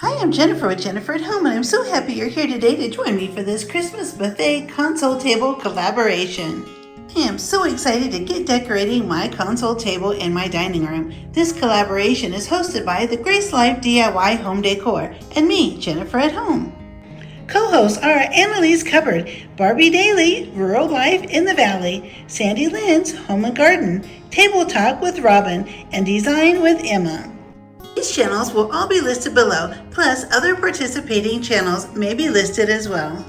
Hi, I'm Jennifer with Jennifer at Home, and I'm so happy you're here today to join me for this Christmas buffet console table collaboration. I am so excited to get decorating my console table in my dining room. This collaboration is hosted by the Grace Life DIY Home Decor and me, Jennifer at Home. Co-hosts are Annalise Cupboard, Barbie Daly, Rural Life in the Valley, Sandy Lynn's Home and Garden, Table Talk with Robin, and Design with Emma. These channels will all be listed below, plus other participating channels may be listed as well.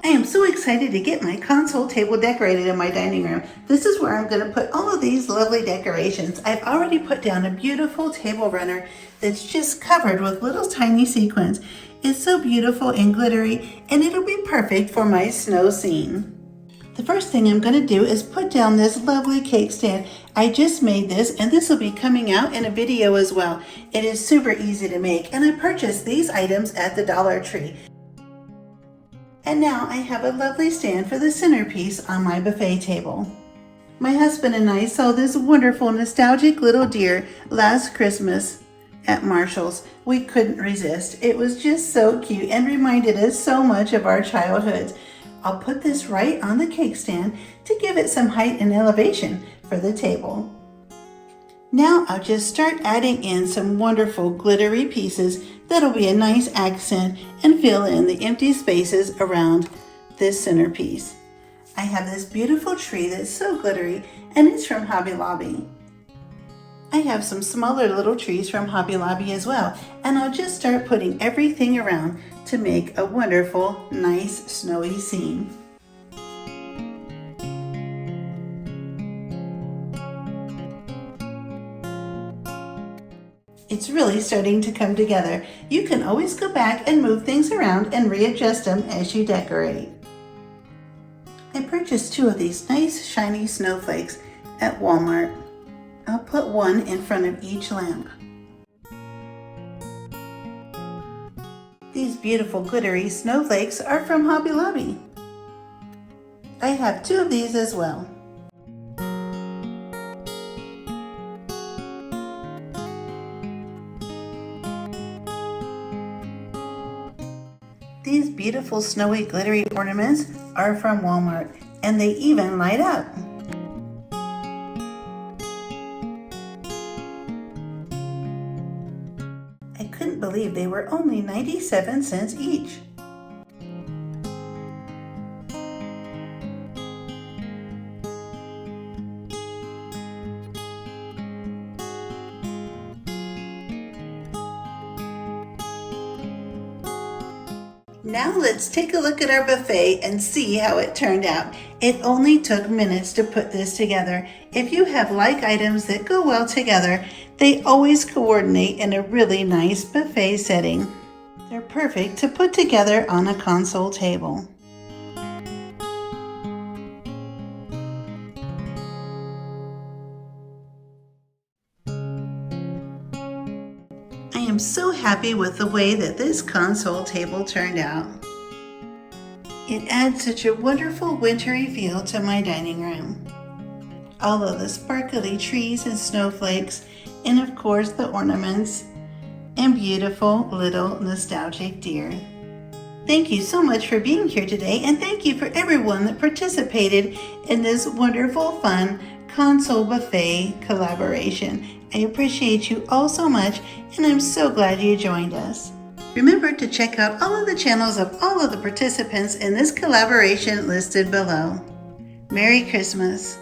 I am so excited to get my console table decorated in my dining room. This is where I'm going to put all of these lovely decorations. I've already put down a beautiful table runner that's just covered with little tiny sequins. It's so beautiful and glittery, and it'll be perfect for my snow scene. The first thing I'm going to do is put down this lovely cake stand. I just made this, and this will be coming out in a video as well. It is super easy to make, and I purchased these items at the Dollar Tree. And now I have a lovely stand for the centerpiece on my buffet table. My husband and I saw this wonderful nostalgic little deer last Christmas at Marshall's. We couldn't resist. It was just so cute and reminded us so much of our childhoods. I'll put this right on the cake stand to give it some height and elevation for the table. Now I'll just start adding in some wonderful glittery pieces that'll be a nice accent and fill in the empty spaces around this centerpiece. I have this beautiful tree that's so glittery, and it's from Hobby Lobby. I have some smaller little trees from Hobby Lobby as well, and I'll just start putting everything around to make a wonderful, nice, snowy scene. It's really starting to come together. You can always go back and move things around and readjust them as you decorate. I purchased 2 of these nice, shiny snowflakes at Walmart. I'll put one in front of each lamp. These beautiful glittery snowflakes are from Hobby Lobby. I have 2 of these as well. These beautiful snowy glittery ornaments are from Walmart, and they even light up. I couldn't believe they were only 97 cents each. Now let's take a look at our buffet and see how it turned out. It only took minutes to put this together. If you have like items that go well together, they always coordinate in a really nice buffet setting. They're perfect to put together on a console table. I am so happy with the way that this console table turned out. It adds such a wonderful wintry feel to my dining room. All of the sparkly trees and snowflakes, and of course the ornaments, and beautiful little nostalgic deer. Thank you so much for being here today, and thank you for everyone that participated in this wonderful, fun console buffet collaboration. I appreciate you all so much, and I'm so glad you joined us. Remember to check out all of the channels of all of the participants in this collaboration listed below. Merry Christmas!